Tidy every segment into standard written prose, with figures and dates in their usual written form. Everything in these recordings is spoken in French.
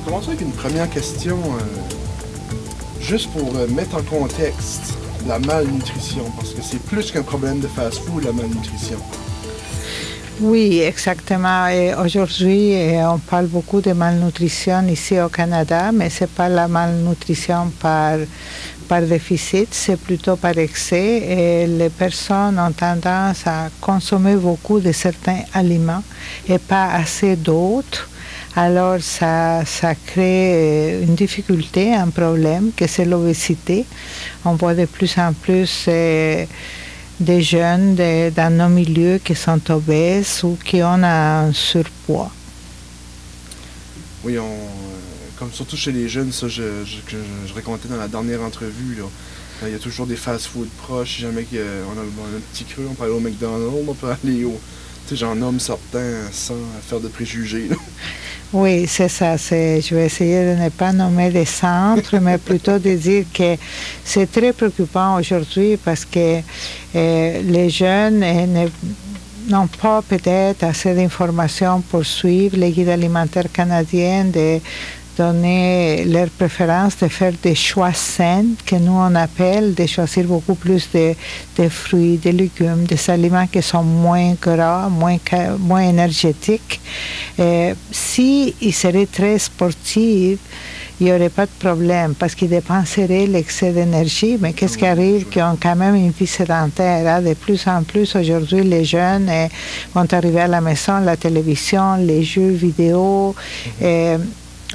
Commençons avec une première question, juste pour mettre en contexte la malnutrition, parce que c'est plus qu'un problème de fast-food, la malnutrition. Oui, exactement. Et aujourd'hui, on parle beaucoup de malnutrition ici au Canada, mais ce n'est pas la malnutrition par déficit, c'est plutôt par excès. Et les personnes ont tendance à consommer beaucoup de certains aliments et pas assez d'autres. Alors, ça crée une difficulté, un problème, que c'est l'obésité. On voit de plus en plus des jeunes dans nos milieux qui sont obèses ou qui ont un surpoids. Oui, comme surtout chez les jeunes, ça, je racontais dans la dernière entrevue, là. Il y a toujours des fast-food proches. Si jamais on a un petit creux, on peut aller au McDonald's, on peut aller au... Tu sais, j'en nomme certains sans faire de préjugés, là. Oui, c'est ça. Je vais essayer de ne pas nommer des centres, mais plutôt de dire que c'est très préoccupant aujourd'hui parce que les jeunes n'ont pas peut-être assez d'informations pour suivre les guides alimentaires canadiens, de donner leur préférence, de faire des choix sains, que nous on appelle, de choisir beaucoup plus de fruits, de légumes, des aliments qui sont moins gras, moins énergétiques. S'ils seraient très sportifs, il n'y aurait pas de problème parce qu'ils dépenseraient l'excès d'énergie. Mais qu'est-ce qui arrive? Qu'ils ont quand même une vie sédentaire. Hein? De plus en plus, aujourd'hui, les jeunes vont arriver à la maison, la télévision, les jeux vidéo.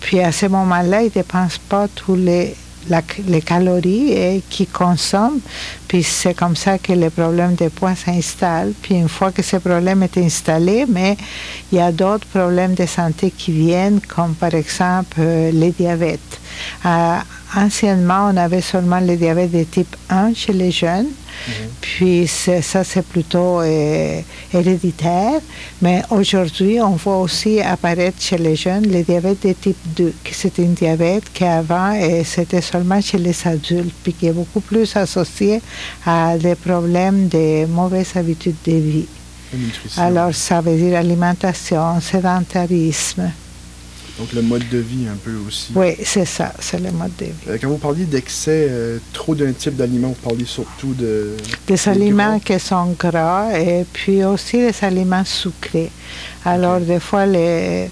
Puis à ce moment-là, ils ne dépensent pas tous les calories qu'ils consomment. Puis c'est comme ça que le problème de poids s'installe. Puis une fois que ce problème est installé, mais il y a d'autres problèmes de santé qui viennent, comme par exemple le diabète. Anciennement, on avait seulement le diabète de type 1 chez les jeunes. Puis ça, c'est plutôt héréditaire. Mais aujourd'hui, on voit aussi apparaître chez les jeunes le diabète de type 2, qui c'est un diabète qu'avant, c'était seulement chez les adultes, puis qui est beaucoup plus associé à des problèmes de mauvaises habitudes de vie. Alors, ça veut dire alimentation, sédentarisme. Donc le mode de vie un peu aussi. Oui, c'est ça, c'est le mode de vie. Quand vous parliez d'excès, trop d'un type d'aliment, vous parliez surtout des aliments qui sont gras et puis aussi des aliments sucrés. Alors des fois, les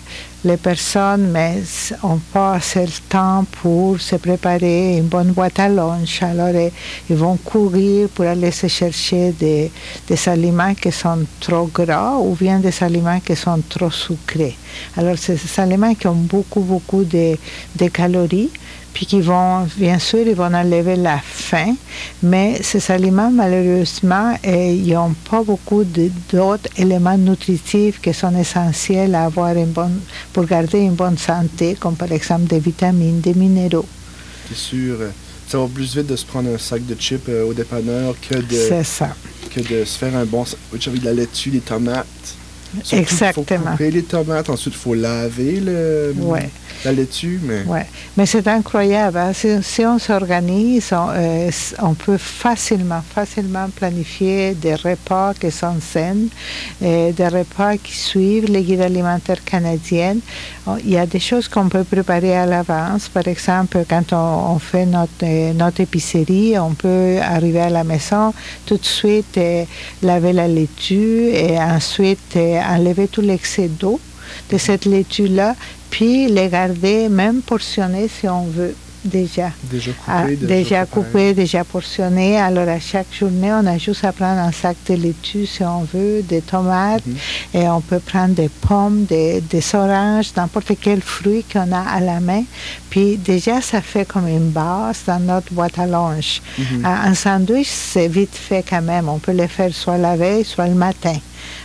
personnes n'ont pas assez le temps pour se préparer une bonne boîte à lunch. Alors, ils vont courir pour aller se chercher des aliments qui sont trop gras ou bien des aliments qui sont trop sucrés. Alors, c'est des aliments qui ont beaucoup de calories, puis qui vont, bien sûr, ils vont enlever la faim, mais ces aliments, malheureusement, ils n'ont pas beaucoup d'autres éléments nutritifs qui sont essentiels à avoir pour garder une bonne santé, comme par exemple des vitamines, des minéraux. C'est sûr, ça va plus vite de se prendre un sac de chips au dépanneur que de se faire un bon sandwich avec de la laitue, des tomates. Surtout, exactement. Il faut couper les tomates, ensuite il faut laver la laitue. Mais c'est incroyable. Hein? Si on s'organise, on peut facilement planifier des repas qui sont sains, des repas qui suivent les guides alimentaires canadiennes. Il y a des choses qu'on peut préparer à l'avance. Par exemple, quand on fait notre épicerie, on peut arriver à la maison, tout de suite laver la laitue et ensuite enlever tout l'excès d'eau de cette laitue-là, puis les garder même portionnés si on veut déjà. Déjà coupé, déjà portionné. Alors à chaque journée, on a juste à prendre un sac de laitue si on veut, des tomates, et on peut prendre des pommes, des oranges, n'importe quel fruit qu'on a à la main. Puis déjà, ça fait comme une base dans notre boîte à lunch. Un sandwich, c'est vite fait quand même. On peut le faire soit la veille, soit le matin.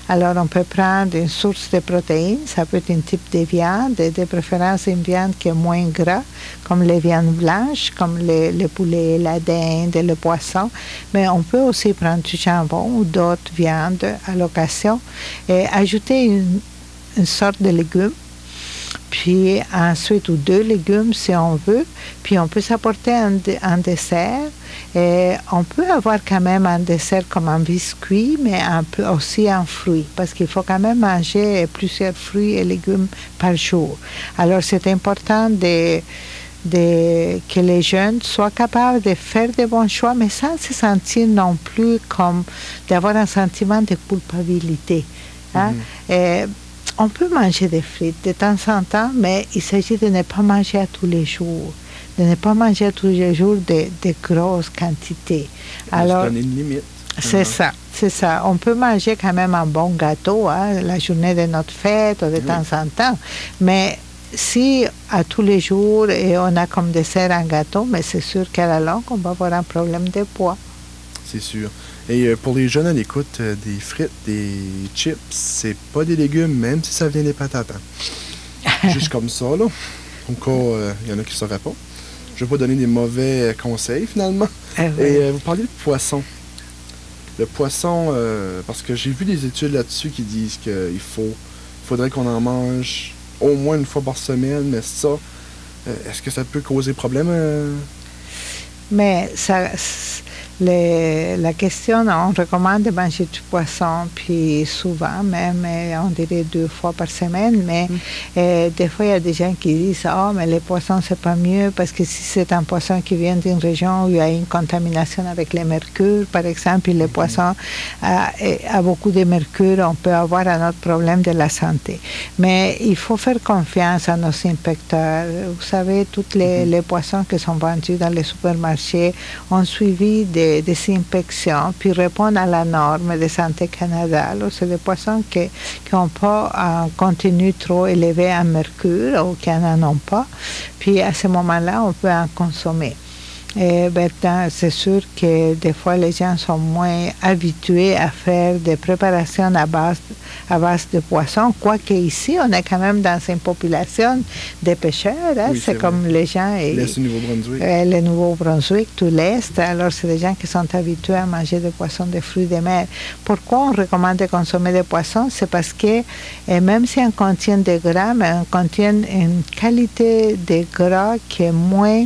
Alors, on peut prendre une source de protéines, ça peut être un type de viande, et de préférence une viande qui est moins gras, comme les viandes blanches, comme le poulet, la dinde, le poisson. Mais on peut aussi prendre du jambon ou d'autres viandes à l'occasion et ajouter une sorte de légumes. Puis ensuite, ou 2 légumes si on veut, Puis on peut s'apporter un dessert. Et on peut avoir quand même un dessert comme un biscuit, mais un peu aussi un fruit, parce qu'il faut quand même manger plusieurs fruits et légumes par jour. Alors c'est important que les jeunes soient capables de faire de bons choix, mais sans se sentir non plus comme d'avoir un sentiment de culpabilité. Hein? On peut manger des frites de temps en temps, mais il s'agit de ne pas manger à tous les jours, de ne pas manger tous les jours de grosses quantités. Alors, donner une limite. C'est ça, c'est ça. On peut manger quand même un bon gâteau, hein, la journée de notre fête ou de temps en temps, mais si à tous les jours et on a comme dessert un gâteau, mais c'est sûr qu'à la longue, on va avoir un problème de poids. C'est sûr. Et pour les jeunes à l'écoute, des frites, des chips, c'est pas des légumes, même si ça vient des patates. Hein. Juste comme ça, là. Au cas, il y en a qui ne sauraient pas. Je ne vais pas donner des mauvais conseils, finalement. Et vous parlez de poisson. Le poisson, parce que j'ai vu des études là-dessus qui disent qu'il faudrait qu'on en mange au moins une fois par semaine, mais ça, est-ce que ça peut causer problème? Mais ça, la question, on recommande de manger du poisson, puis souvent même, on dirait 2 fois par semaine, mais des fois, il y a des gens qui disent « Ah, mais les poissons, c'est pas mieux, parce que si c'est un poisson qui vient d'une région où il y a une contamination avec le mercure, par exemple, le poisson a beaucoup de mercure, on peut avoir un autre problème de la santé. » Mais il faut faire confiance à nos inspecteurs. Vous savez, tous les poissons qui sont vendus dans les supermarchés ont suivi des inspections, puis répondent à la norme de Santé Canada. Alors, c'est des poissons qui n'ont pas un contenu trop élevé en mercure ou qui n'en ont pas. Puis, à ce moment-là, on peut en consommer. Et maintenant, c'est sûr que des fois, les gens sont moins habitués à faire des préparations à base de poissons, quoique ici, on est quand même dans une population de pêcheurs. Hein? Oui, c'est comme les gens... L'Est du Nouveau-Brunswick. Le Nouveau-Brunswick, tout l'Est. Alors, c'est des gens qui sont habitués à manger des poissons, des fruits de mer. Pourquoi on recommande de consommer des poissons? C'est parce que même si on contient des gras, mais on contient une qualité de gras qui est moins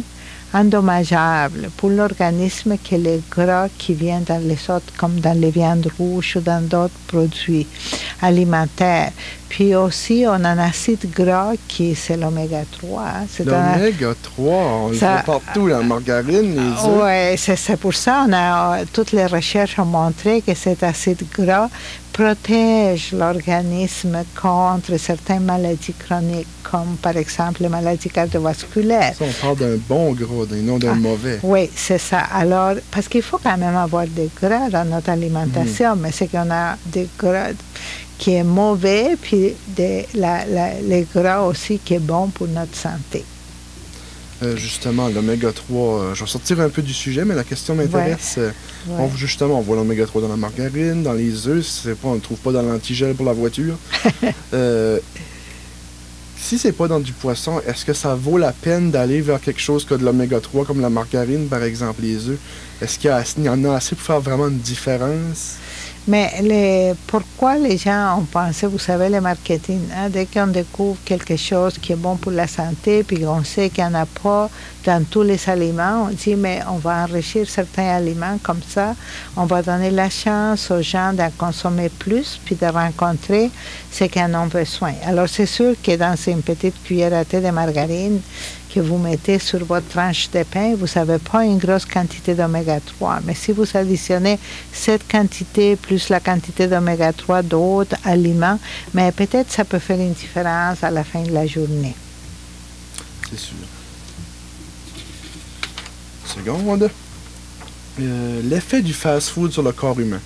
endommageable pour l'organisme que les gras qui viennent dans les autres, comme dans les viandes rouges ou dans d'autres produits alimentaires. Puis aussi, on a un acide gras qui c'est l'oméga 3. L'oméga 3, on le voit partout, la margarine, les œufs. Oui, c'est pour ça toutes les recherches ont montré que cet acide gras protège l'organisme contre certaines maladies chroniques, comme par exemple les maladies cardiovasculaires. Ça, on parle d'un bon gras, non d'un mauvais. Oui, c'est ça. Alors, parce qu'il faut quand même avoir des gras dans notre alimentation, mais c'est qu'on a des gras qui est mauvais, puis les gras aussi qui est bon pour notre santé. Justement, l'oméga 3, je vais sortir un peu du sujet, mais la question m'intéresse. Justement, on voit l'oméga 3 dans la margarine, dans les œufs, on ne le trouve pas dans l'antigel pour la voiture. Si c'est pas dans du poisson, est-ce que ça vaut la peine d'aller vers quelque chose que de l'oméga 3, comme la margarine, par exemple, les œufs? Est-ce qu'il y en a assez pour faire vraiment une différence? Mais pourquoi les gens ont pensé, vous savez, le marketing, hein, dès qu'on découvre quelque chose qui est bon pour la santé, puis on sait qu'il n'y en a pas dans tous les aliments, on dit, mais on va enrichir certains aliments comme ça, on va donner la chance aux gens d'en consommer plus, puis de rencontrer ce qu'ils en ont besoin. Alors, c'est sûr que dans une petite cuillère à thé de margarine, que vous mettez sur votre tranche de pain, vous n'avez pas une grosse quantité d'oméga 3. Mais si vous additionnez cette quantité plus la quantité d'oméga 3 d'autres aliments, mais peut-être ça peut faire une différence à la fin de la journée. C'est sûr. Seconde. L'effet du fast-food sur le corps humain.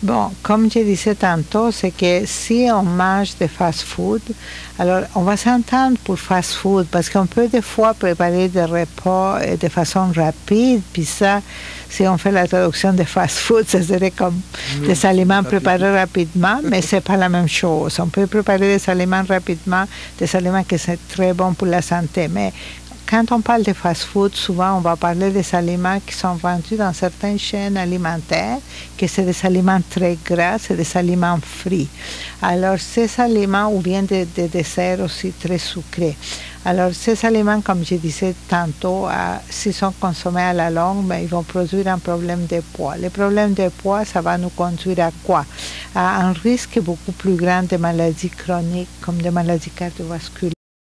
Bon, comme je disais tantôt, c'est que si on mange des fast-food, alors on va s'entendre pour fast-food parce qu'on peut des fois préparer des repas de façon rapide, puis ça, si on fait la traduction de fast-food, ça serait comme des aliments préparés rapidement, mais c'est pas la même chose. On peut préparer des aliments rapidement, des aliments qui sont très bons pour la santé, mais quand on parle de fast-food, souvent on va parler des aliments qui sont vendus dans certaines chaînes alimentaires, que c'est des aliments très gras, c'est des aliments frits. Alors ces aliments, ou bien des desserts aussi très sucrés. Alors ces aliments, comme je disais tantôt, s'ils sont consommés à la longue, ben, ils vont produire un problème de poids. Le problème de poids, ça va nous conduire à quoi? À un risque beaucoup plus grand de maladies chroniques, comme des maladies cardiovasculaires.